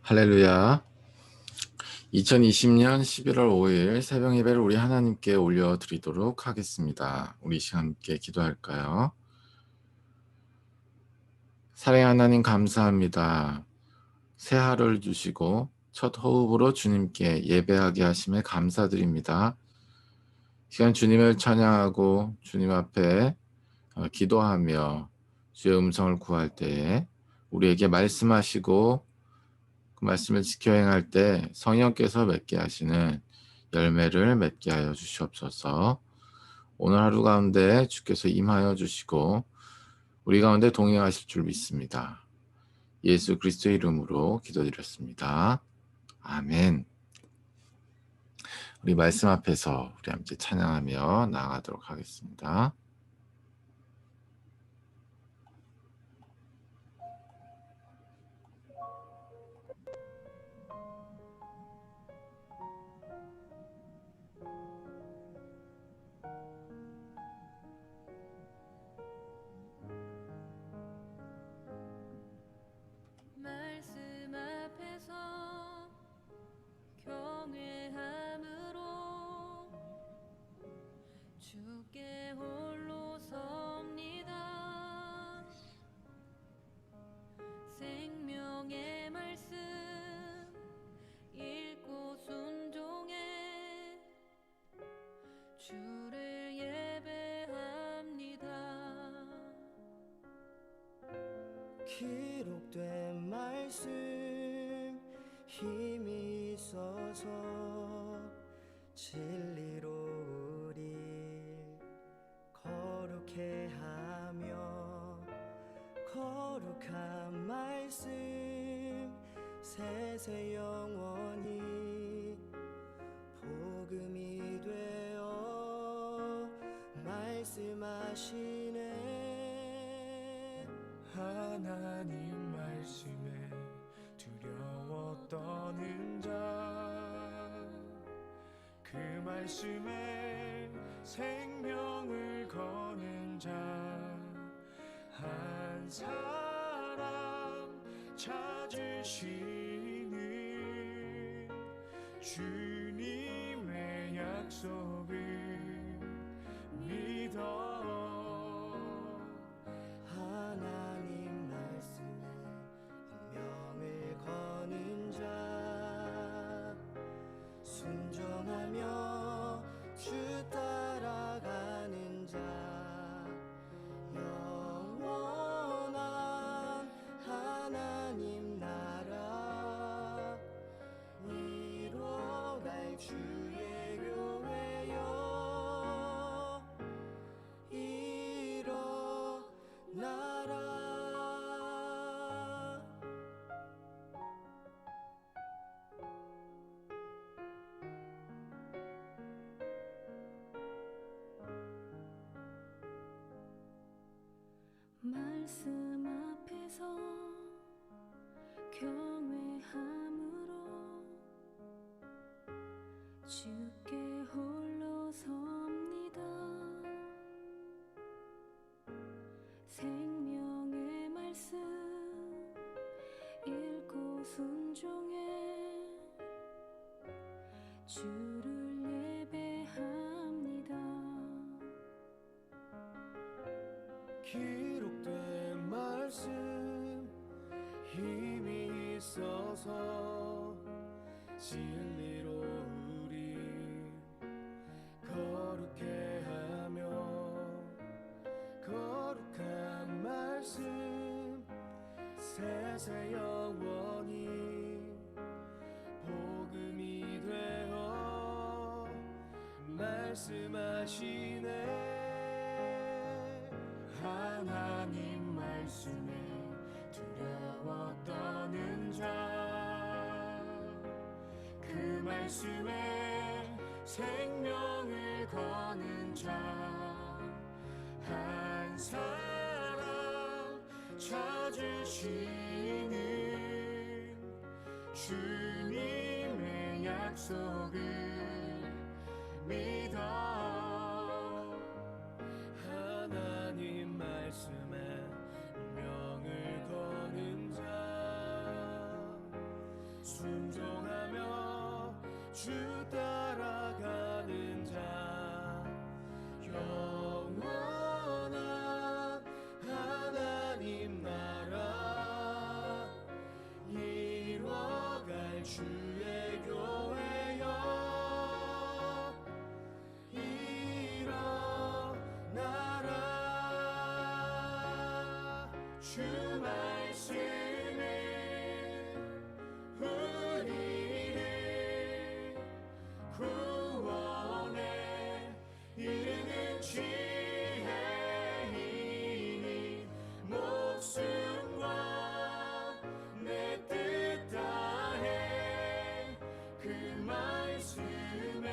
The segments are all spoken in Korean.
할렐루야. 2020년 11월 5일 새벽 예배를 우리 하나님께 올려드리도록 하겠습니다. 우리 시간 함께 기도할까요? 사랑의 하나님 감사합니다. 새 하루를 주시고 첫 호흡으로 주님께 예배하게 하심에 감사드립니다. 시간 주님을 찬양하고 주님 앞에 기도하며 주의 음성을 구할 때에 우리에게 말씀하시고 그 말씀을 지켜 행할 때 성령께서 맺게 하시는 열매를 맺게 하여 주시옵소서. 오늘 하루 가운데 주께서 임하여 주시고 우리 가운데 동행하실 줄 믿습니다. 예수 그리스도의 이름으로 기도드렸습니다. 아멘. 우리 말씀 앞에서 우리 함께 찬양하며 나아가도록 하겠습니다. 말씀 앞에서 경외함으로 주께 홀로 섭니다. 생명의 말씀 읽고 순종해 주를 예배합니다. 기록된 말씀 힘이 있어서 진리로 우리 거룩해 하며 거룩한 말씀 세세 영원히 복음이 되어 말씀하시네. 하나님 말씀에 두려워 떠는 자, 그 말씀에 생명을 거는 자 한 사람 찾으시는 주님의 약속을 믿어. 하나님 말씀에 운명을 거는 자 순종하며 주 따라가는 자 영원한 하나님 나라 이뤄갈 주의 교회여 일어나라. 말씀 앞에서 경외함으로 주께 홀로 섭니다. 생명의 말씀 읽고 순종해 주를 예배합니다. 기록된 말씀 힘이 있어서 진리로 우리 거룩해 하며 거룩한 말씀 세세 영원히 복음이 되어 말씀하시네. 하나님 말씀에 두려워 떠는 자, 그 말씀에 생명을 거는 자 한 사람 찾으시는 주님의 약속을 믿어. 하나님 말씀에 명을 거는 자 순종하며 주 따라가는 자 영원한 하나님 나라 이뤄갈 주의 교회여 일어나라 주 말씀은 우리를 구원에 이르는 지혜이니 목숨과 내 뜻 다해 그 말씀에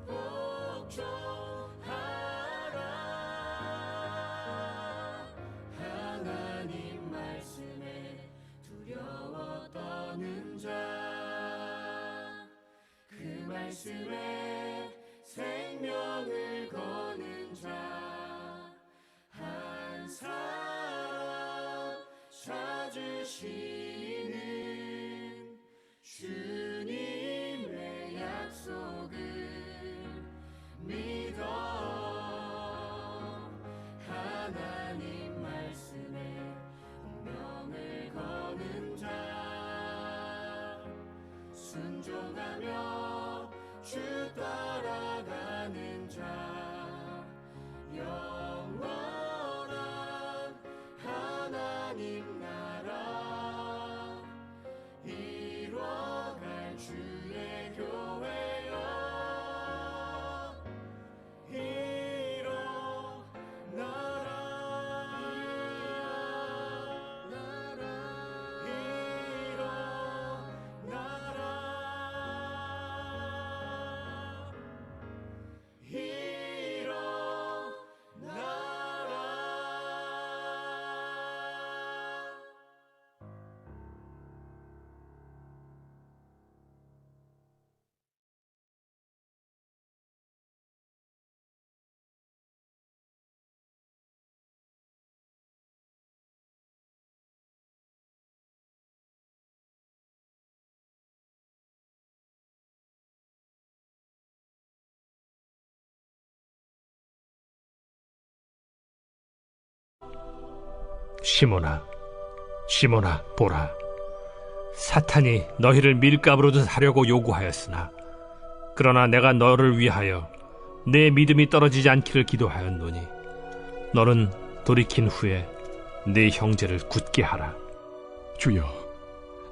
복종하라 하나님 말씀에 두려워 떠는 자 그 말씀에 생명을 거는 자 한 사람 찾으시는 주님의 약속을 믿어 하나님 말씀에 운명을 거는 자 순종하며 주 따라가는 자 영원한 하나님 나라 이뤄갈 주의 교회여 시몬아, 시몬아, 보라. 사탄이 너희를 밀가부르듯 하려고 요구하였으나 그러나 내가 너를 위하여 내 믿음이 떨어지지 않기를 기도하였노니 너는 돌이킨 후에 네 형제를 굳게 하라. 주여,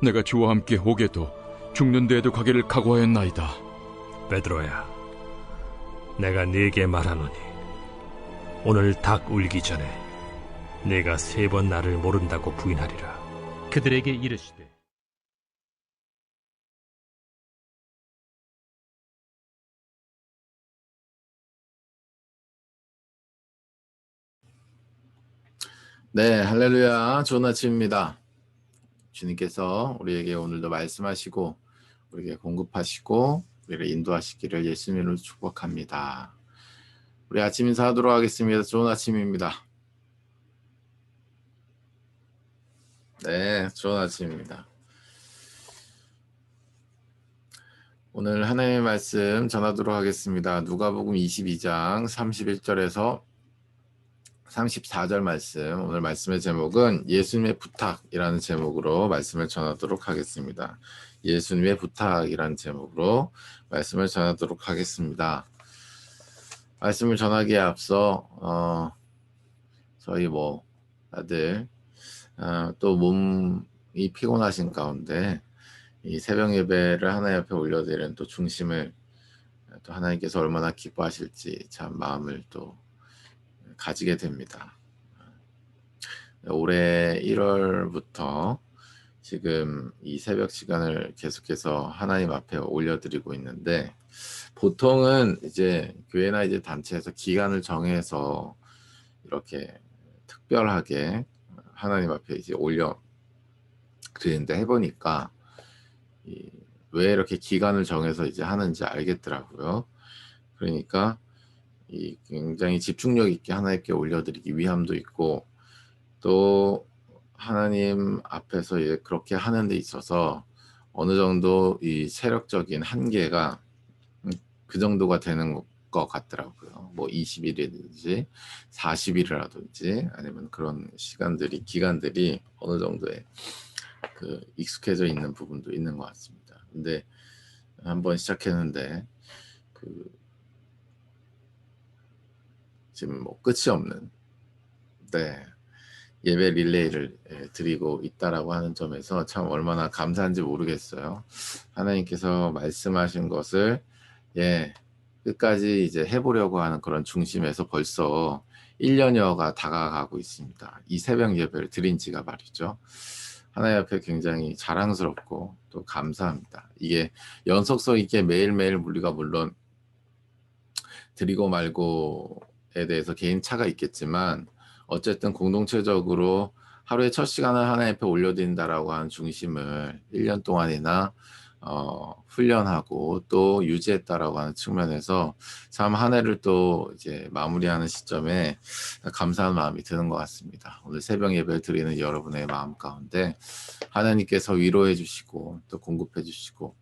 내가 주와 함께 오게도 죽는 데에도 가기를 각오하였나이다. 베드로야, 내가 네게 말하노니 오늘 닭 울기 전에 네가 3번 나를 모른다고 부인하리라. 그들에게 이르시되 네, 할렐루야. 좋은 아침입니다. 주님께서 우리에게 오늘도 말씀하시고 우리에게 공급하시고 우리를 인도하시기를 예수님으로 축복합니다. 우리 아침 인사하도록 하겠습니다. 좋은 아침입니다. 네, 좋은 아침입니다. 오늘 하나님의 말씀 전하도록 하겠습니다. 누가복음 22장 31절에서 34절 말씀. 오늘 말씀의 제목은 예수님의 부탁이라는 제목으로 말씀을 전하도록 하겠습니다. 예수님의 부탁이라는 제목으로 말씀을 전하도록 하겠습니다. 말씀을 전하기에 앞서 저희 다들 또 몸이 피곤하신 가운데 이 새벽 예배를 하나님 앞에 올려드리는 또 중심을 또 하나님께서 얼마나 기뻐하실지 참 마음을 또 가지게 됩니다. 올해 1월부터 지금 이 새벽 시간을 계속해서 하나님 앞에 올려드리고 있는데 보통은 이제 교회나 이제 단체에서 기간을 정해서 이렇게 특별하게 하나님 앞에 이제 올려 드리는데 해보니까 왜 이렇게 기간을 정해서 이제 하는지 알겠더라고요. 그러니까 굉장히 집중력 있게 하나님께 올려드리기 위함도 있고 또 하나님 앞에서 이제 그렇게 하는 데 있어서 어느 정도 이 체력적인 한계가 그 정도가 되는 것 같더라고요. 뭐 20일이든지 40일이라든지 아니면 그런 시간들이 기간들이 어느 정도의 그 익숙해져 있는 부분도 있는 것 같습니다. 근데 한번 시작했는데 그 지금 뭐 끝이 없는 예배 릴레이를 드리고 있다라고 하는 점에서 참 얼마나 감사한지 모르겠어요. 하나님께서 말씀하신 것을 끝까지 이제 해보려고 하는 그런 중심에서 벌써 1년여가 다가가고 있습니다. 이 새벽 예배를 드린 지가 말이죠. 하나님 앞에 굉장히 자랑스럽고 또 감사합니다. 이게 연속성 있게 매일매일 우리가 물론 드리고 말고에 대해서 개인 차가 있겠지만 어쨌든 공동체적으로 하루에 첫 시간을 하나님 앞에 올려드린다라고 하는 중심을 1년 동안이나 훈련하고 또 유지했다라고 하는 측면에서 참 한 해를 또 이제 마무리하는 시점에 감사한 마음이 드는 것 같습니다. 오늘 새벽 예배를 드리는 여러분의 마음 가운데 하나님께서 위로해 주시고 또 공급해 주시고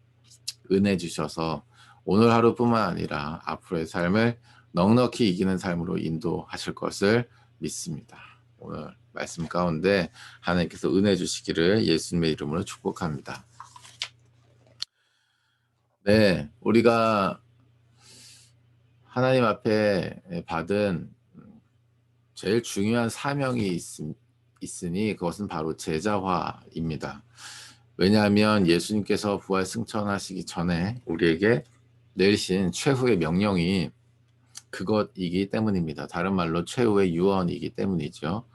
은혜 주셔서 오늘 하루뿐만 아니라 앞으로의 삶을 넉넉히 이기는 삶으로 인도하실 것을 믿습니다. 오늘 말씀 가운데 하나님께서 은혜 주시기를 예수님의 이름으로 축복합니다. 우리가 하나님 앞에 받은 제일 중요한 사명이 있으니 그것은 바로 제자화입니다. 왜냐하면 예수님께서 부활 승천하시기 전에 우리에게 내리신 최후의 명령이 그것이기 때문입니다. 다른 말로 최후의 유언이기 때문이죠.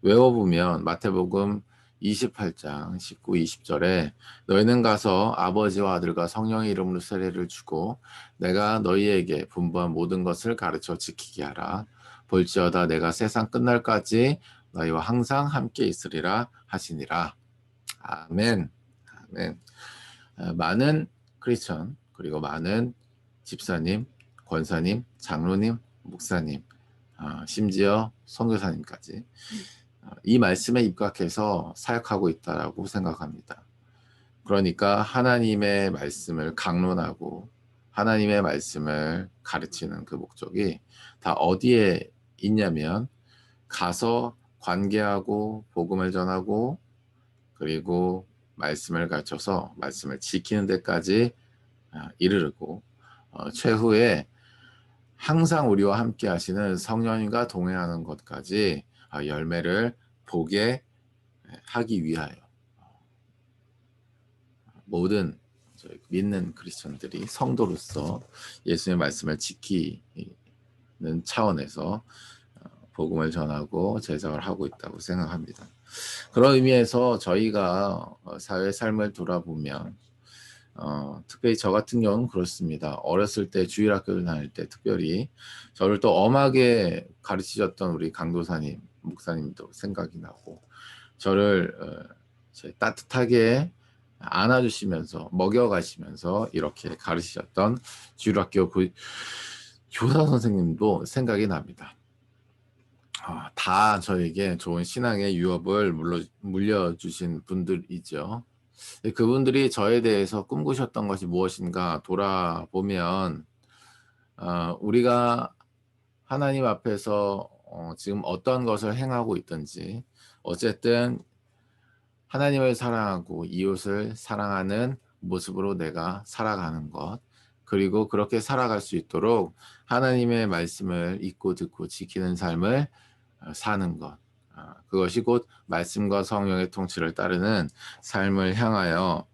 외워보면 마태복음 28장 19, 20절에 너희는 가서 아버지와 아들과 성령의 이름으로 세례를 주고 내가 너희에게 분부한 모든 것을 가르쳐 지키게 하라. 볼지어다 내가 세상 끝날까지 너희와 항상 함께 있으리라 하시니라. 아멘. 아멘. 많은 크리스천 그리고 많은 집사님, 권사님, 장로님, 목사님, 심지어 선교사님까지 이 말씀에 입각해서 사역하고 있다고 생각합니다. 그러니까 하나님의 말씀을 강론하고 하나님의 말씀을 가르치는 그 목적이 다 어디에 있냐면 가서 관계하고 복음을 전하고 그리고 말씀을 가르쳐서 말씀을 지키는 데까지 이르르고 최후에 항상 우리와 함께 하시는 성령님과 동행하는 것까지 열매를 보게 하기 위하여 모든 믿는 크리스천들이 성도로서 예수님의 말씀을 지키는 차원에서 복음을 전하고 제자를 하고 있다고 생각합니다. 그런 의미에서 저희가 사회 삶을 돌아보면 특별히 저 같은 경우는 그렇습니다. 어렸을 때 주일학교를 다닐 때 특별히 저를 또 엄하게 가르치셨던 우리 강도사님, 목사님도 생각이 나고 저를 따뜻하게 안아주시면서 먹여가시면서 이렇게 가르치셨던 주일학교 교사 선생님도 생각이 납니다. 다 저에게 좋은 신앙의 유업을 물려주신 분들이죠. 그분들이 저에 대해서 꿈꾸셨던 것이 무엇인가 돌아보면 우리가 하나님 앞에서 지금 어떤 것을 행하고 있든지 어쨌든 하나님을 사랑하고 이웃을 사랑하는 모습으로 내가 살아가는 것 그리고 그렇게 살아갈 수 있도록 하나님의 말씀을 읽고 듣고 지키는 삶을 사는 것 그것이 곧 말씀과 성령의 통치를 따르는 삶을 향하여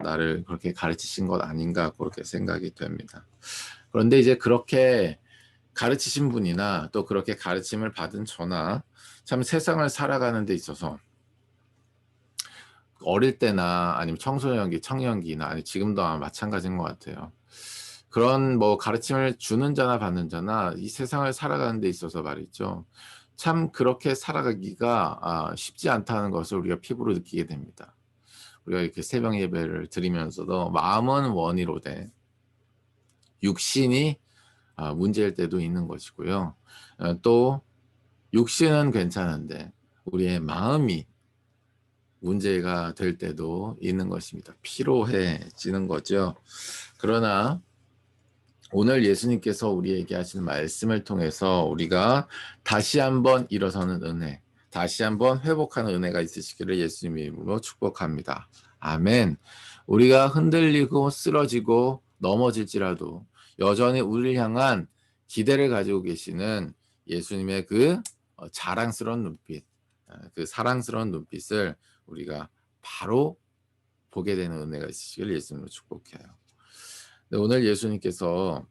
나를 그렇게 가르치신 것 아닌가 그렇게 생각이 됩니다. 그런데 이제 그렇게 가르치신 분이나 또 그렇게 가르침을 받은 저나 참 세상을 살아가는 데 있어서 어릴 때나 아니면 청소년기, 청년기나 아니 지금도 아마 마찬가지인 것 같아요. 그런 뭐 가르침을 주는 자나 받는 자나 이 세상을 살아가는 데 있어서 말이죠. 참 그렇게 살아가기가 쉽지 않다는 것을 우리가 피부로 느끼게 됩니다. 우리가 이렇게 새벽 예배를 드리면서도 마음은 원이로되 육신이 문제일 때도 있는 것이고요. 또 육신은 괜찮은데 우리의 마음이 문제가 될 때도 있는 것입니다. 피로해지는 거죠. 그러나 오늘 예수님께서 우리에게 하시는 말씀을 통해서 우리가 다시 한번 일어서는 은혜, 다시 한번 회복하는 은혜가 있으시기를 예수님의 이름으로 축복합니다. 아멘. 우리가 흔들리고 쓰러지고 넘어질지라도 여전히 우리를 향한 기대를 가지고 계시는 예수님의 그 자랑스러운 눈빛, 그 사랑스러운 눈빛을 우리가 바로 보게 되는 은혜가 있으시기를 예수님으로 축복해요. 네, 오늘 예수님께서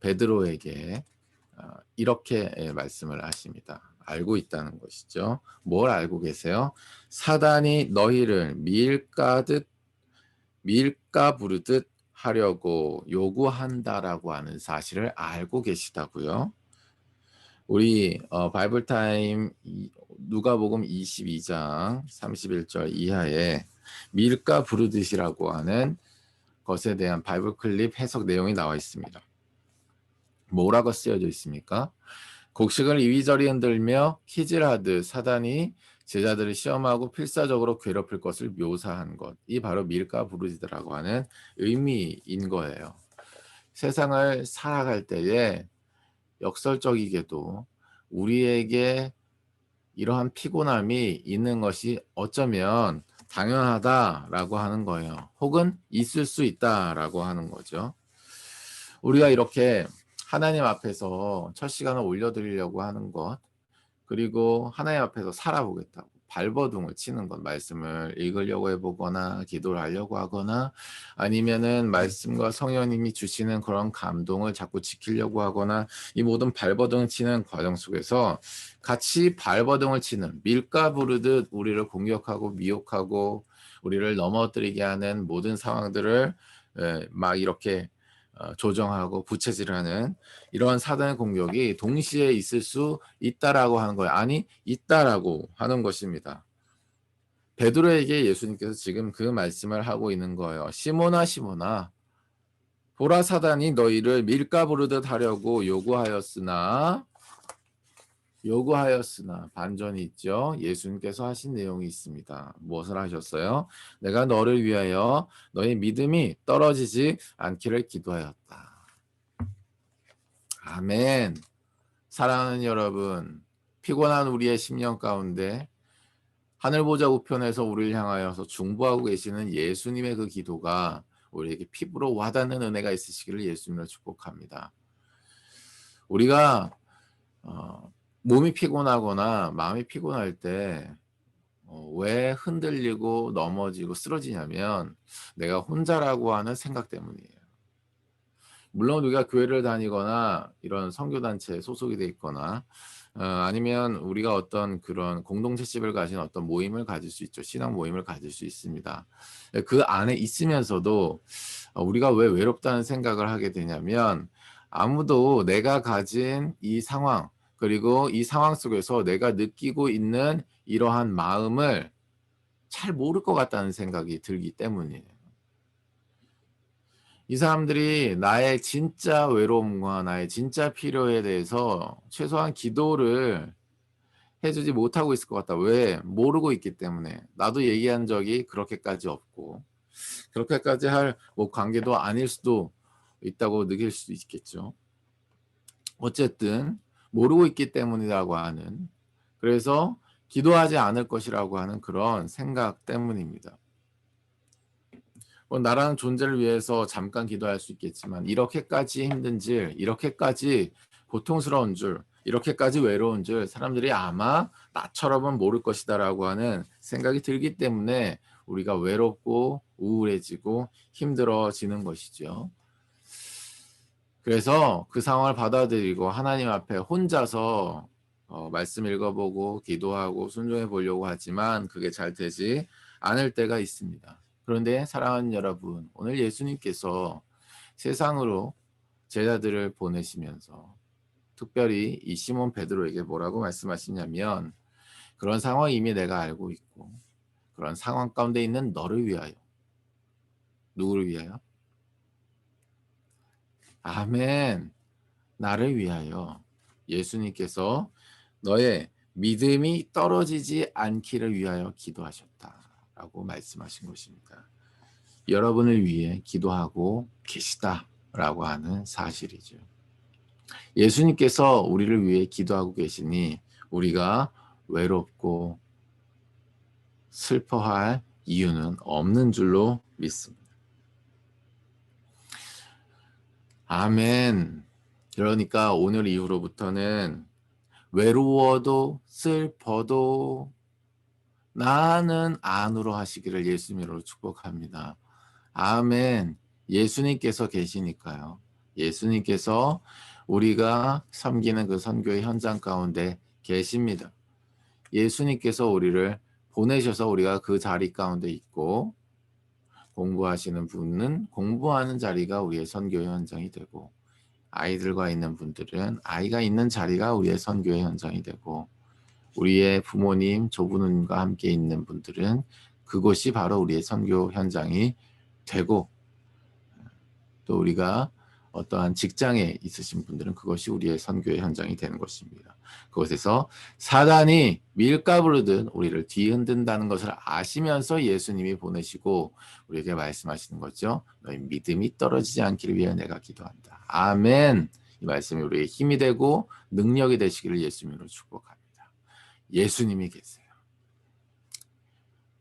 베드로에게 이렇게 말씀을 하십니다. 알고 있다는 것이죠. 뭘 알고 계세요? 사단이 너희를 밀가 부르듯 하려고 요구한다라고 하는 사실을 알고 계시다고요. 우리 바이블타임 누가복음 22장 31절 이하에 밀가 부르듯이라고 하는 것에 대한 바이블 클립 해석 내용이 나와 있습니다. 뭐라고 쓰여져 있습니까? 곡식을 이리저리 흔들며 키질하듯 사단이 제자들을 시험하고 필사적으로 괴롭힐 것을 묘사한 것. 이 바로 밀가 부르짖으라고 하는 의미인 거예요. 세상을 살아갈 때에 역설적이게도 우리에게 이러한 피곤함이 있는 것이 어쩌면 당연하다라고 하는 거예요. 혹은 있을 수 있다라고 하는 거죠. 우리가 이렇게 하나님 앞에서 첫 시간을 올려드리려고 하는 것, 그리고 하나님 앞에서 살아보겠다고 발버둥을 치는 것, 말씀을 읽으려고 해보거나 기도를 하려고 하거나 아니면은 말씀과 성령님이 주시는 그런 감동을 자꾸 지키려고 하거나 이 모든 발버둥 치는 과정 속에서 같이 발버둥을 치는 밀가 부르듯 우리를 공격하고 미혹하고 우리를 넘어뜨리게 하는 모든 상황들을 막 이렇게 조정하고 부채질하는 이러한 사단의 공격이 동시에 있을 수 있다라고 하는 거예요. 아니, 있다라고 하는 것입니다. 베드로에게 예수님께서 지금 그 말씀을 하고 있는 거예요. 시몬아, 시몬아, 보라, 사단이 너희를 밀가 부르듯 하려고 요구하였으나 반전이 있죠. 예수님께서 하신 내용이 있습니다. 무엇을 하셨어요? 내가 너를 위하여 너의 믿음이 떨어지지 않기를 기도하였다. 아멘. 사랑하는 여러분, 피곤한 우리의 심령 가운데 하늘 보좌 우편에서 우리를 향하여서 중보하고 계시는 예수님의 그 기도가 우리에게 피부로 와닿는 은혜가 있으시기를 예수님을 축복합니다. 우리가 몸이 피곤하거나 마음이 피곤할 때 왜 흔들리고 넘어지고 쓰러지냐면 내가 혼자라고 하는 생각 때문이에요. 물론 우리가 교회를 다니거나 이런 선교단체에 소속이 돼 있거나 아니면 우리가 어떤 그런 공동체집을 가진 어떤 모임을 가질 수 있죠. 신앙 모임을 가질 수 있습니다. 그 안에 있으면서도 우리가 왜 외롭다는 생각을 하게 되냐면 아무도 내가 가진 이 상황 그리고 이 상황 속에서 내가 느끼고 있는 이러한 마음을 잘 모를 것 같다는 생각이 들기 때문이에요. 이 사람들이 나의 진짜 외로움과 나의 진짜 필요에 대해서 최소한 기도를 해주지 못하고 있을 것 같다. 왜? 모르고 있기 때문에. 나도 얘기한 적이 그렇게까지 없고 그렇게까지 할 관계도 아닐 수도 있다고 느낄 수도 있겠죠. 어쨌든 모르고 있기 때문이라고 하는, 그래서 기도하지 않을 것이라고 하는 그런 생각 때문입니다. 나라는 존재를 위해서 잠깐 기도할 수 있겠지만 이렇게까지 힘든 줄, 이렇게까지 고통스러운 줄, 이렇게까지 외로운 줄 사람들이 아마 나처럼은 모를 것이다 라고 하는 생각이 들기 때문에 우리가 외롭고 우울해지고 힘들어지는 것이죠. 그래서 그 상황을 받아들이고 하나님 앞에 혼자서 말씀 읽어보고 기도하고 순종해 보려고 하지만 그게 잘 되지 않을 때가 있습니다. 그런데 사랑하는 여러분, 오늘 예수님께서 세상으로 제자들을 보내시면서 특별히 이 시몬 베드로에게 뭐라고 말씀하시냐면 그런 상황 이미 내가 알고 있고 그런 상황 가운데 있는 너를 위하여. 누구를 위하여? 아멘. 나를 위하여 예수님께서 너의 믿음이 떨어지지 않기를 위하여 기도하셨다라고 말씀하신 것입니다. 여러분을 위해 기도하고 계시다라고 하는 사실이죠. 예수님께서 우리를 위해 기도하고 계시니 우리가 외롭고 슬퍼할 이유는 없는 줄로 믿습니다. 아멘. 그러니까 오늘 이후로부터는 외로워도 슬퍼도 나는 안으로 하시기를 예수님으로 축복합니다. 아멘. 예수님께서 계시니까요. 예수님께서 우리가 섬기는 그 선교의 현장 가운데 계십니다. 예수님께서 우리를 보내셔서 우리가 그 자리 가운데 있고, 공부하시는 분은 공부하는 자리가 우리의 선교의 현장이 되고, 아이들과 있는 분들은 아이가 있는 자리가 우리의 선교의 현장이 되고, 우리의 부모님, 조부모님과 함께 있는 분들은 그곳이 바로 우리의 선교 현장이 되고, 또 우리가 어떠한 직장에 있으신 분들은 그것이 우리의 선교의 현장이 되는 것입니다. 그곳에서 사단이 밀가부르듯 우리를 뒤흔든다는 것을 아시면서 예수님이 보내시고 우리에게 말씀하시는 거죠. 너희 믿음이 떨어지지 않기를 위해 내가 기도한다. 아멘. 이 말씀이 우리의 힘이 되고 능력이 되시기를 예수님으로 축복합니다. 예수님이 계세요.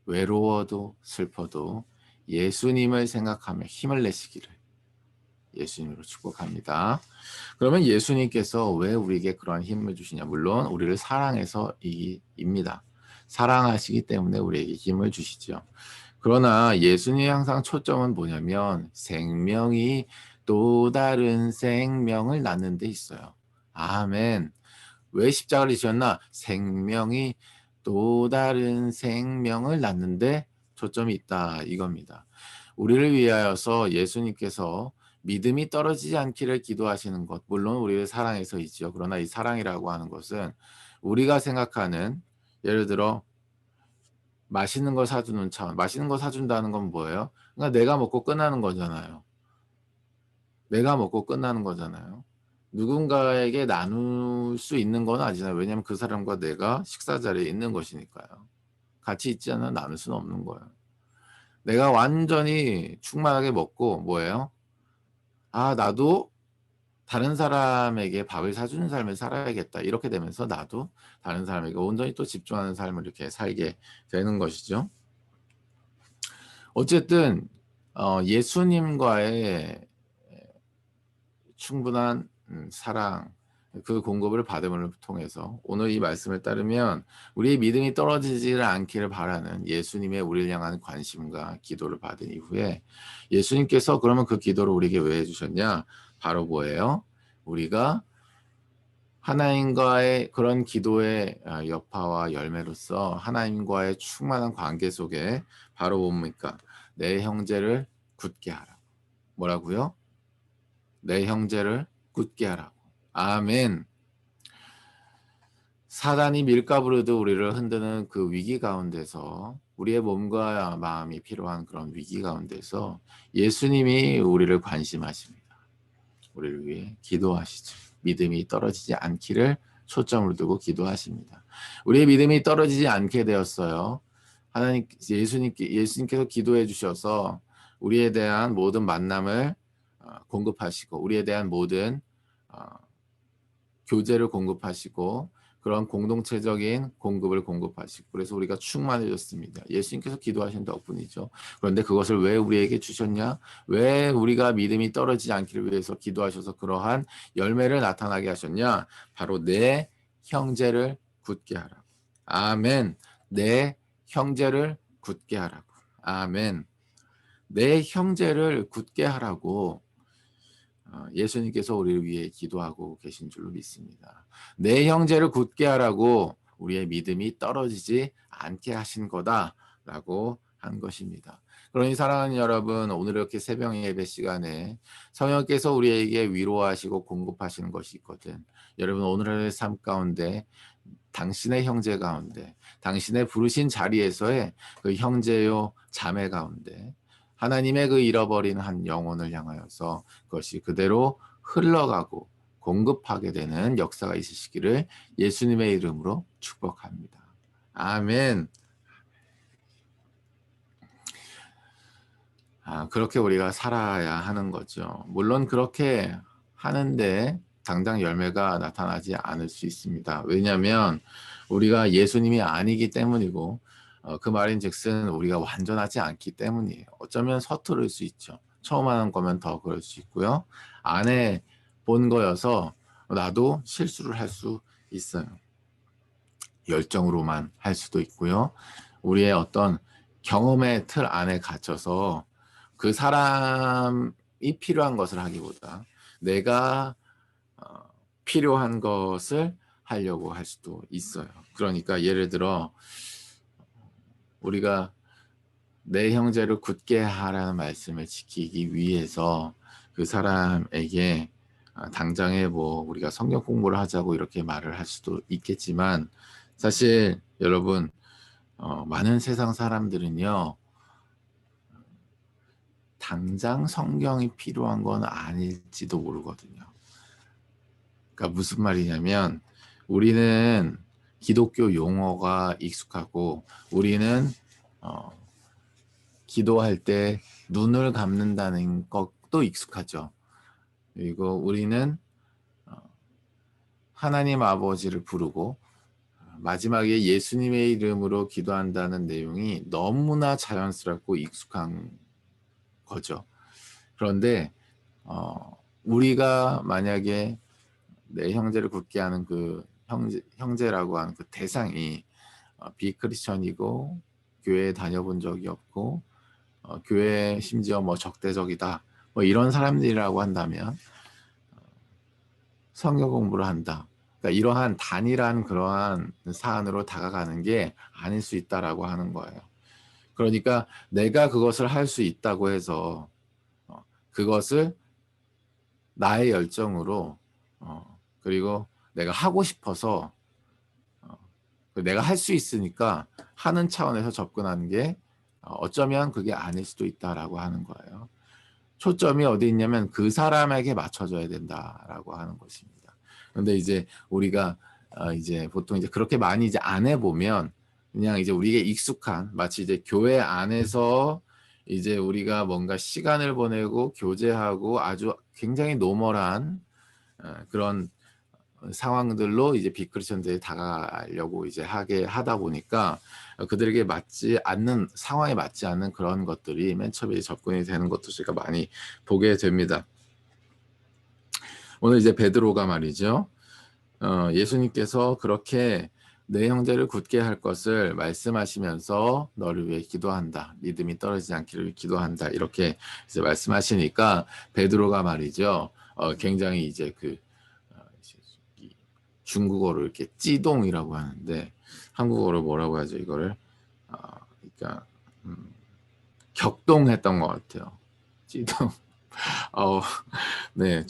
외로워도 슬퍼도 예수님을 생각하며 힘을 내시기를 예수님으로 축복합니다. 그러면 예수님께서 왜 우리에게 그러한 힘을 주시냐? 물론 우리를 사랑해서입니다. 사랑하시기 때문에 우리에게 힘을 주시죠. 그러나 예수님의 항상 초점은 뭐냐면 생명이 또 다른 생명을 낳는 데 있어요. 아멘. 왜 십자가를 지셨나? 생명이 또 다른 생명을 낳는 데 초점이 있다 이겁니다. 우리를 위하여서 예수님께서 믿음이 떨어지지 않기를 기도하시는 것, 물론 우리를 사랑해서이지요. 그러나 이 사랑이라고 하는 것은 우리가 생각하는, 예를 들어 맛있는 거 사주는 차원, 맛있는 거 사준다는 건 뭐예요? 그러니까 내가 먹고 끝나는 거잖아요. 내가 먹고 끝나는 거잖아요. 누군가에게 나눌 수 있는 건 아니잖아요. 왜냐하면 그 사람과 내가 식사 자리에 있는 것이니까요. 같이 있지 않으면 나눌 수는 없는 거예요. 내가 완전히 충만하게 먹고 뭐예요? 아, 나도 다른 사람에게 밥을 사주는 삶을 살아야겠다. 이렇게 되면서 나도 다른 사람에게 온전히 또 집중하는 삶을 이렇게 살게 되는 것이죠. 어쨌든 예수님과의 충분한 사랑, 그 공급을 받음을 통해서 오늘 이 말씀을 따르면 우리의 믿음이 떨어지지 않기를 바라는 예수님의 우리를 향한 관심과 기도를 받은 이후에 예수님께서 그러면 그 기도를 우리에게 왜 해주셨냐? 바로 뭐예요? 우리가 하나님과의 그런 기도의 여파와 열매로서 하나님과의 충만한 관계 속에 바로 뭡니까? 내 형제를 굳게 하라. 뭐라고요? 내 형제를 굳게 하라고. 아멘. 사단이 밀가부르듯 우리를 흔드는 그 위기 가운데서 우리의 몸과 마음이 필요한 그런 위기 가운데서 예수님이 우리를 관심하십니다. 우리를 위해 기도하시죠. 믿음이 떨어지지 않기를 초점을 두고 기도하십니다. 우리의 믿음이 떨어지지 않게 되었어요. 하나님, 예수님께서 기도해 주셔서 우리에 대한 모든 만남을 공급하시고 우리에 대한 모든 교제를 공급하시고 그런 공동체적인 공급을 공급하시고 그래서 우리가 충만해졌습니다. 예수님께서 기도하신 덕분이죠. 그런데 그것을 왜 우리에게 주셨냐? 왜 우리가 믿음이 떨어지지 않기를 위해서 기도하셔서 그러한 열매를 나타나게 하셨냐? 바로 내 형제를 굳게 하라고. 아멘. 내 형제를 굳게 하라고. 아멘. 내 형제를 굳게 하라고 예수님께서 우리를 위해 기도하고 계신 줄로 믿습니다. 내 형제를 굳게 하라고 우리의 믿음이 떨어지지 않게 하신 거다라고 한 것입니다. 그러니 사랑하는 여러분, 오늘 이렇게 새벽 예배 시간에 성령께서 우리에게 위로하시고 공급하시는 것이 있거든. 여러분 오늘의 삶 가운데 당신의 형제 가운데 당신의 부르신 자리에서의 그 형제요 자매 가운데 하나님의 그 잃어버린 한 영혼을 향하여서 그것이 그대로 흘러가고 공급하게 되는 역사가 있으시기를 예수님의 이름으로 축복합니다. 아멘. 그렇게 우리가 살아야 하는 거죠. 물론 그렇게 하는데 당장 열매가 나타나지 않을 수 있습니다. 왜냐하면 우리가 예수님이 아니기 때문이고 그 말인즉슨 우리가 완전하지 않기 때문이에요. 어쩌면 서투를 수 있죠. 처음 하는 거면 더 그럴 수 있고요. 안 해본 거여서 나도 실수를 할 수 있어요. 열정으로만 할 수도 있고요. 우리의 어떤 경험의 틀 안에 갇혀서 그 사람이 필요한 것을 하기보다 내가 필요한 것을 하려고 할 수도 있어요. 그러니까 예를 들어 우리가 내 형제를 굳게 하라는 말씀을 지키기 위해서 그 사람에게 당장에 뭐 우리가 성경 공부를 하자고 이렇게 말을 할 수도 있겠지만 사실 여러분 많은 세상 사람들은요 당장 성경이 필요한 건 아닐지도 모르거든요. 그러니까 무슨 말이냐면 우리는 기독교 용어가 익숙하고 우리는 기도할 때 눈을 감는다는 것도 익숙하죠. 그리고 우리는 하나님 아버지를 부르고 마지막에 예수님의 이름으로 기도한다는 내용이 너무나 자연스럽고 익숙한 거죠. 그런데 우리가 만약에 내 형제를 굳게 하는 그 형제라고 하는 그 대상이 비크리스천이고 교회에 다녀본 적이 없고 교회 심지어 뭐 적대적이다 뭐 이런 사람들이라고 한다면 성경 공부를 한다. 그러니까 이러한 단일한 그러한 사안으로 다가가는 게 아닐 수 있다라고 하는 거예요. 그러니까 내가 그것을 할 수 있다고 해서 그것을 나의 열정으로 그리고 내가 하고 싶어서 내가 할 수 있으니까 하는 차원에서 접근하는 게 어쩌면 그게 아닐 수도 있다라고 하는 거예요. 초점이 어디 있냐면 그 사람에게 맞춰줘야 된다라고 하는 것입니다. 그런데 이제 우리가 이제 보통 이제 그렇게 많이 이제 안 해보면 그냥 이제 우리에게 익숙한 마치 이제 교회 안에서 이제 우리가 뭔가 시간을 보내고 교제하고 아주 굉장히 노멀한 그런 상황들로 이제 비크리스천들이 다가가려고 이제 하다 보니까 그들에게 맞지 않는 상황에 맞지 않는 그런 것들이 맨 처음에 접근이 되는 것도 제가 많이 보게 됩니다. 오늘 이제 베드로가 말이죠. 예수님께서 그렇게 내 형제를 굳게 할 것을 말씀하시면서 너를 위해 기도한다. 믿음이 떨어지지 않기를 기도한다. 이렇게 이제 말씀하시니까 베드로가 말이죠. 굉장히 이제 그 중국어로 이렇게 찌동이라고 하는데 한국어로 뭐라고 하죠 이거를 그러니까 격동했던 것 같아요. 찌동. 네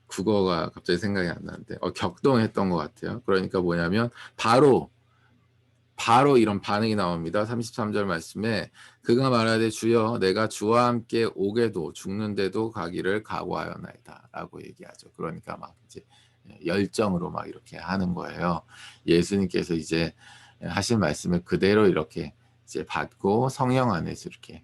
국어가 갑자기 생각이 안 나는데 격동했던 것 같아요. 그러니까 뭐냐면 바로 이런 반응이 나옵니다. 33절 말씀에 그가 말하되 주여 내가 주와 함께 오게도 죽는데도 가기를 각오하였나이다 라고 얘기하죠. 그러니까 막 이제 열정으로 막 이렇게 하는 거예요. 예수님께서 이제 하신 말씀을 그대로 이렇게 이제 받고 성령 안에서 이렇게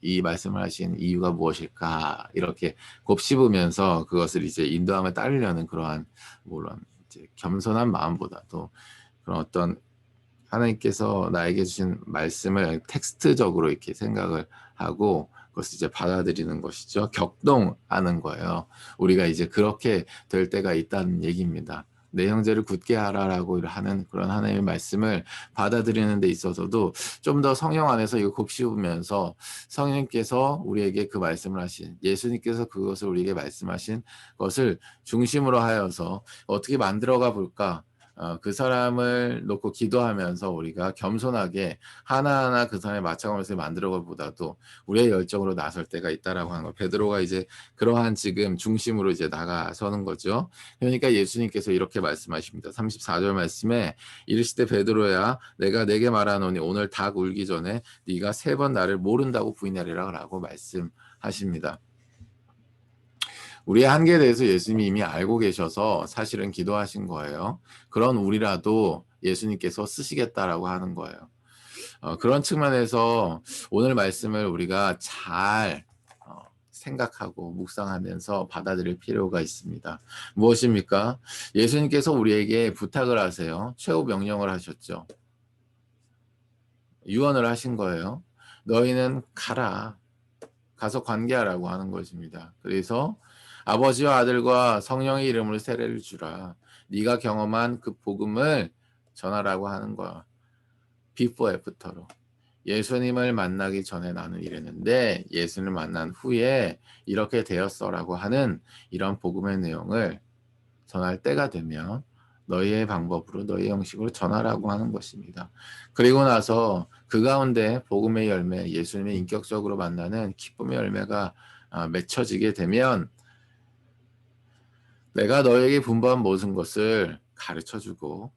이 말씀을 하신 이유가 무엇일까 이렇게 곱씹으면서 그것을 이제 인도함을 따르려는 그러한 물론 이제 겸손한 마음보다도 그런 어떤 하나님께서 나에게 주신 말씀을 텍스트적으로 이렇게 생각을 하고 그것을 이제 받아들이는 것이죠. 격동하는 거예요. 우리가 이제 그렇게 될 때가 있다는 얘기입니다. 내 형제를 굳게 하라라고 하는 그런 하나님의 말씀을 받아들이는 데 있어서도 좀 더 성령 안에서 이거 곱씹으면서 성령님께서 우리에게 그 말씀을 하신 예수님께서 그것을 우리에게 말씀하신 것을 중심으로 하여서 어떻게 만들어가 볼까 그 사람을 놓고 기도하면서 우리가 겸손하게 하나하나 그 사람에 맞춰가면서 만들어가 보다도 우리의 열정으로 나설 때가 있다라고 하는 거. 베드로가 이제 그러한 지금 중심으로 이제 나가서는 거죠. 그러니까 예수님께서 이렇게 말씀하십니다. 34절 말씀에 이르시되 베드로야 내가 내게 말하노니 오늘 닭 울기 전에 네가 3번 나를 모른다고 부인하리라 라고 말씀하십니다. 우리의 한계에 대해서 예수님이 이미 알고 계셔서 사실은 기도하신 거예요. 그런 우리라도 예수님께서 쓰시겠다라고 하는 거예요. 그런 측면에서 오늘 말씀을 우리가 잘 생각하고 묵상하면서 받아들일 필요가 있습니다. 무엇입니까? 예수님께서 우리에게 부탁을 하세요. 최후 명령을 하셨죠. 유언을 하신 거예요. 너희는 가라. 가서 관계하라고 하는 것입니다. 그래서 아버지와 아들과 성령의 이름으로 세례를 주라. 네가 경험한 그 복음을 전하라고 하는 거야. before after로. 예수님을 만나기 전에 나는 이랬는데 예수님을 만난 후에 이렇게 되었어라고 하는 이런 복음의 내용을 전할 때가 되면 너희의 방법으로 너희의 형식으로 전하라고 하는 것입니다. 그리고 나서 그 가운데 복음의 열매, 예수님의 인격적으로 만나는 기쁨의 열매가 맺혀지게 되면 내가 너에게 분부한 모든 것을 가르쳐주고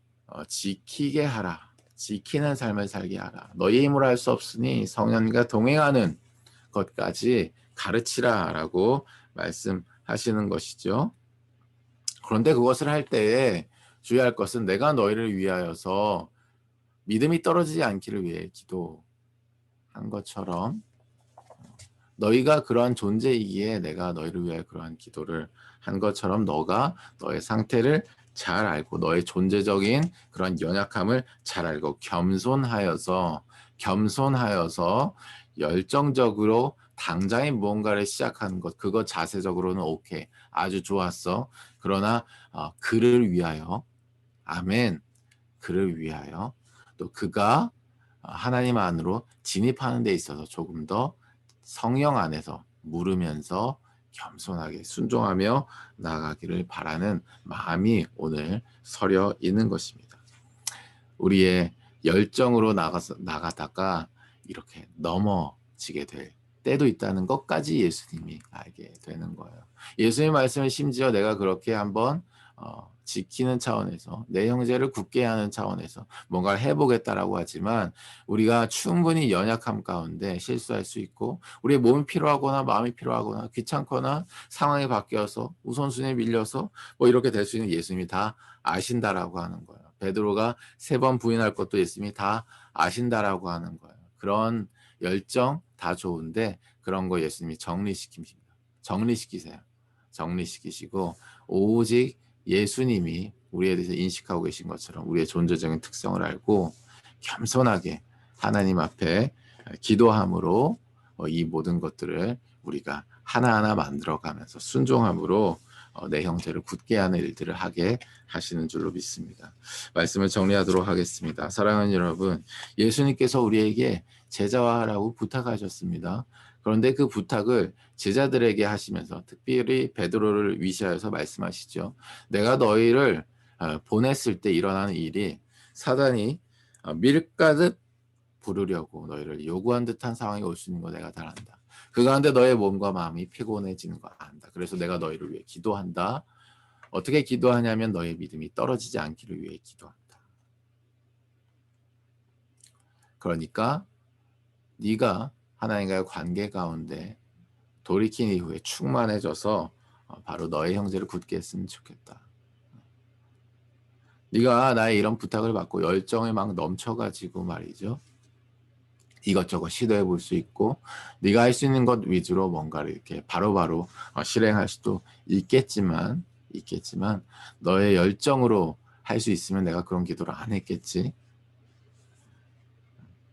지키게 하라. 지키는 삶을 살게 하라. 너희 힘으로 할 수 없으니 성령과 동행하는 것까지 가르치라 라고 말씀하시는 것이죠. 그런데 그것을 할 때에 주의할 것은 내가 너희를 위하여서 믿음이 떨어지지 않기를 위해 기도한 것처럼 너희가 그러한 존재이기에 내가 너희를 위하여 그러한 기도를 한 것처럼 너가 너의 상태를 잘 알고 너의 존재적인 그런 연약함을 잘 알고 겸손하여서 열정적으로 당장에 무언가를 시작하는 것, 그거 자세적으로는 오케이, 아주 좋았어. 그러나 그를 위하여, 아멘, 그를 위하여 또 그가 하나님 안으로 진입하는 데 있어서 조금 더 성령 안에서 물으면서 겸손하게 순종하며 나아가기를 바라는 마음이 오늘 서려 있는 것입니다. 우리의 열정으로 나가다가 이렇게 넘어지게 될 때도 있다는 것까지 예수님이 알게 되는 거예요. 예수님의 말씀을 심지어 내가 그렇게 한번 지키는 차원에서 내 형제를 굳게 하는 차원에서 뭔가를 해보겠다라고 하지만 우리가 충분히 연약함 가운데 실수할 수 있고 우리의 몸이 필요하거나 마음이 필요하거나 귀찮거나 상황이 바뀌어서 우선순위에 밀려서 뭐 이렇게 될 수 있는 예수님이 다 아신다라고 하는 거예요. 베드로가 3번 부인할 것도 예수님이 다 아신다라고 하는 거예요. 그런 열정 다 좋은데 그런 거 예수님이 정리시키세요. 정리시키시고 오직 예수님이 우리에 대해서 인식하고 계신 것처럼 우리의 존재적인 특성을 알고 겸손하게 하나님 앞에 기도함으로 이 모든 것들을 우리가 하나하나 만들어가면서 순종함으로 내 형제를 굳게 하는 일들을 하게 하시는 줄로 믿습니다. 말씀을 정리하도록 하겠습니다. 사랑하는 여러분, 예수님께서 우리에게 제자화하라고 부탁하셨습니다. 그런데 그 부탁을 제자들에게 하시면서 특별히 베드로를 위시하여서 말씀하시죠. 내가 너희를 보냈을 때 일어나는 일이 사단이 밀가듯 부르려고 너희를 요구한 듯한 상황이 올 수 있는 거 내가 잘 안다. 그 가운데 너의 몸과 마음이 피곤해지는 거 안다. 그래서 내가 너희를 위해 기도한다. 어떻게 기도하냐면 너의 믿음이 떨어지지 않기를 위해 기도한다. 그러니까 네가 하나님과의 관계 가운데 돌이킨 이후에 충만해져서 바로 너의 형제를 굳게 했으면 좋겠다. 네가 나의 이런 부탁을 받고 열정에 막 넘쳐가지고 말이죠. 이것저것 시도해 볼 수 있고 네가 할 수 있는 것 위주로 뭔가를 이렇게 바로바로 실행할 수도 있겠지만 너의 열정으로 할 수 있으면 내가 그런 기도를 안 했겠지.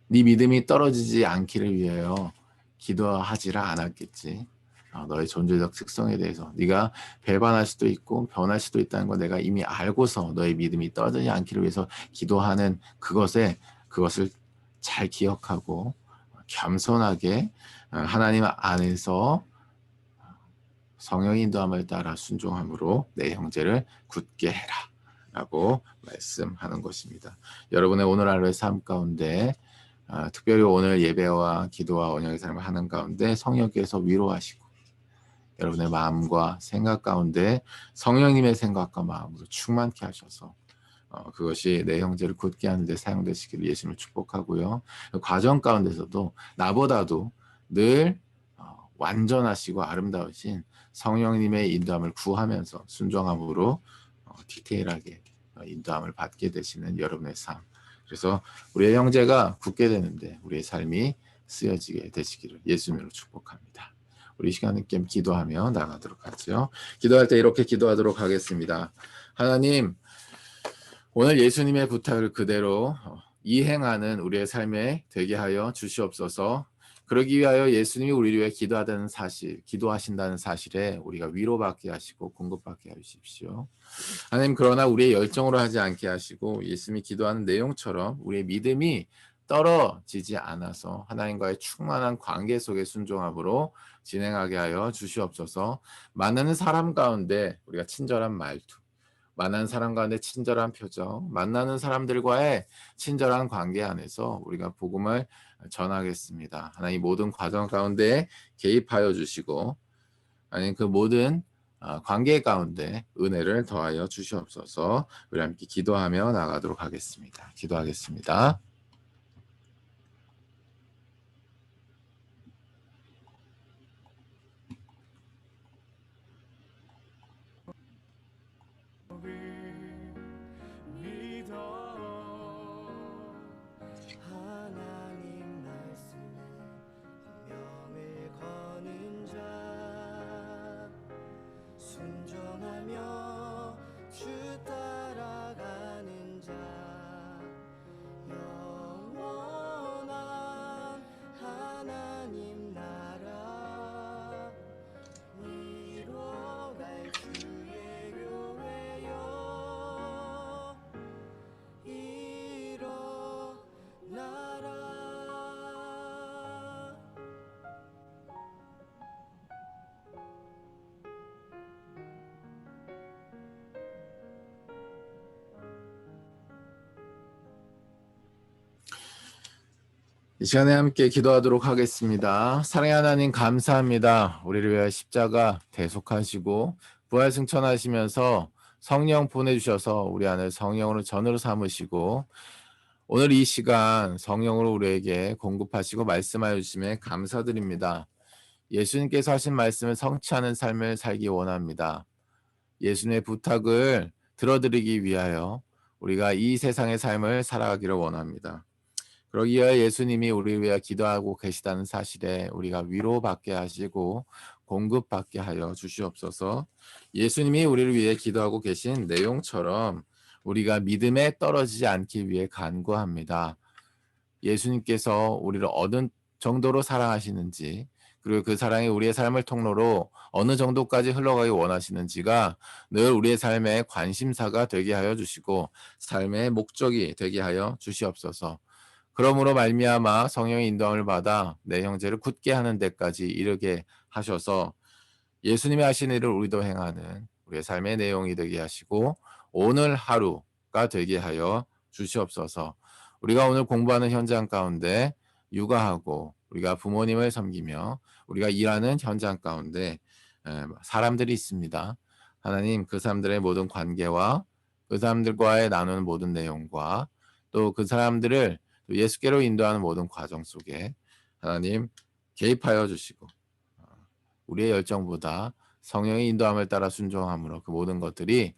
네 믿음이 떨어지지 않기를 위하여 기도하지를 않았겠지. 너의 존재적 특성에 대해서 네가 배반할 수도 있고 변할 수도 있다는 걸 내가 이미 알고서 너의 믿음이 떨어지지 않기를 위해서 기도하는 그것을 잘 기억하고 겸손하게 하나님 안에서 성령의 인도함을 따라 순종함으로 내 형제를 굳게 해라 라고 말씀하는 것입니다. 여러분의 오늘 하루의 삶 가운데 특별히 오늘 예배와 기도와 언약의 삶을 하는 가운데 성령께서 위로하시고 여러분의 마음과 생각 가운데 성령님의 생각과 마음으로 충만케 하셔서 그것이 내 형제를 굳게 하는 데 사용되시기를 예수님을 축복하고요. 그 과정 가운데서도 나보다도 늘 완전하시고 아름다우신 성령님의 인도함을 구하면서 순종함으로 디테일하게 인도함을 받게 되시는 여러분의 삶. 그래서 우리의 형제가 굳게 되는데 우리의 삶이 쓰여지게 되시기를 예수님으로 축복합니다. 우리 시간 함께 기도하며 나가도록 하죠. 기도할 때 이렇게 기도하도록 하겠습니다. 하나님, 오늘 예수님의 부탁을 그대로 이행하는 우리의 삶에 되게 하여 주시옵소서. 그러기 위하여 예수님이 우리를 위해 기도하신다는 사실에 우리가 위로받게 하시고 공급받게 하십시오. 하나님, 그러나 우리의 열정으로 하지 않게 하시고 예수님이 기도하는 내용처럼 우리의 믿음이 떨어지지 않아서 하나님과의 충만한 관계 속의 순종함으로 진행하게 하여 주시옵소서. 만나는 사람 가운데 우리가 친절한 말투, 만나는 사람 가운데 친절한 표정, 만나는 사람들과의 친절한 관계 안에서 우리가 복음을 전하겠습니다. 하나님, 모든 과정 가운데 개입하여 주시고 하나님, 그 모든 관계 가운데 은혜를 더하여 주시옵소서. 우리 함께 기도하며 나가도록 하겠습니다. 기도하겠습니다. 하나님 말씀에 명을 거는 자 순종하며 주 따라가는 자 영원한 하나님 나라 이뤄갈 주의 교회여 일어나라. 이 시간에 함께 기도하도록 하겠습니다. 사랑의 하나님, 감사합니다. 우리를 위하여 십자가 대속하시고 부활 승천하시면서 성령 보내주셔서 우리 안을 성령으로 전으로 삼으시고 오늘 이 시간 성령으로 우리에게 공급하시고 말씀하여 주심에 감사드립니다. 예수님께서 하신 말씀을 성취하는 삶을 살기 원합니다. 예수님의 부탁을 들어드리기 위하여 우리가 이 세상의 삶을 살아가기를 원합니다. 그러기 위하여 예수님이 우리를 위해 기도하고 계시다는 사실에 우리가 위로받게 하시고 공급받게 하여 주시옵소서. 예수님이 우리를 위해 기도하고 계신 내용처럼 우리가 믿음에 떨어지지 않기 위해 간구합니다. 예수님께서 우리를 어느 정도로 사랑하시는지, 그리고 그 사랑이 우리의 삶을 통로로 어느 정도까지 흘러가기 원하시는지가 늘 우리의 삶의 관심사가 되게 하여 주시고 삶의 목적이 되게 하여 주시옵소서. 그러므로 말미암아 성령의 인도함을 받아 내 형제를 굳게 하는 데까지 이르게 하셔서 예수님이 하신 일을 우리도 행하는 우리의 삶의 내용이 되게 하시고 오늘 하루가 되게 하여 주시옵소서. 우리가 오늘 공부하는 현장 가운데 육아하고 우리가 부모님을 섬기며 우리가 일하는 현장 가운데 사람들이 있습니다. 하나님, 그 사람들의 모든 관계와 그 사람들과의 나누는 모든 내용과 또 그 사람들을 예수께로 인도하는 모든 과정 속에 하나님 개입하여 주시고 우리의 열정보다 성령의 인도함을 따라 순종함으로 그 모든 것들이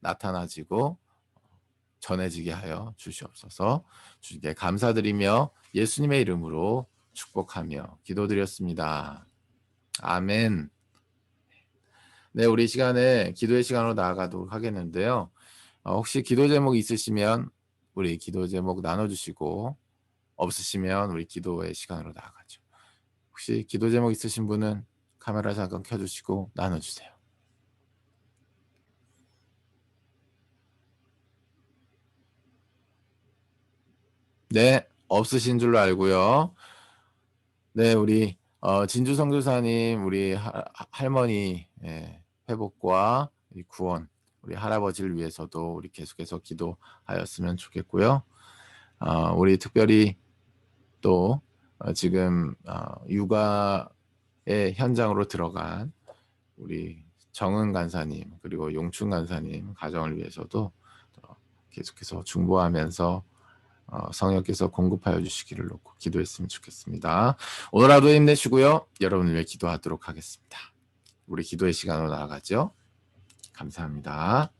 나타나지고 전해지게 하여 주시옵소서. 주님께 감사드리며 예수님의 이름으로 축복하며 기도드렸습니다. 아멘. 네, 우리 시간에 기도의 시간으로 나아가도록 하겠는데요. 혹시 기도 제목 있으시면 우리 기도 제목 나눠주시고 없으시면 우리 기도의 시간으로 나아가죠. 혹시 기도 제목 있으신 분은 카메라 잠깐 켜주시고 나눠주세요. 네, 없으신 줄로 알고요. 네, 우리 진주 선교사님, 우리 할머니 회복과 구원, 우리 할아버지를 위해서도 우리 계속해서 기도하였으면 좋겠고요. 우리 특별히 또 지금 육아의 현장으로 들어간 우리 정은 간사님 그리고 용춘 간사님 가정을 위해서도 계속해서 중보하면서 성령께서 공급하여 주시기를 놓고 기도했으면 좋겠습니다. 오늘 하루 힘내시고요. 여러분을 위해 기도하도록 하겠습니다. 우리 기도의 시간으로 나아가죠. 감사합니다.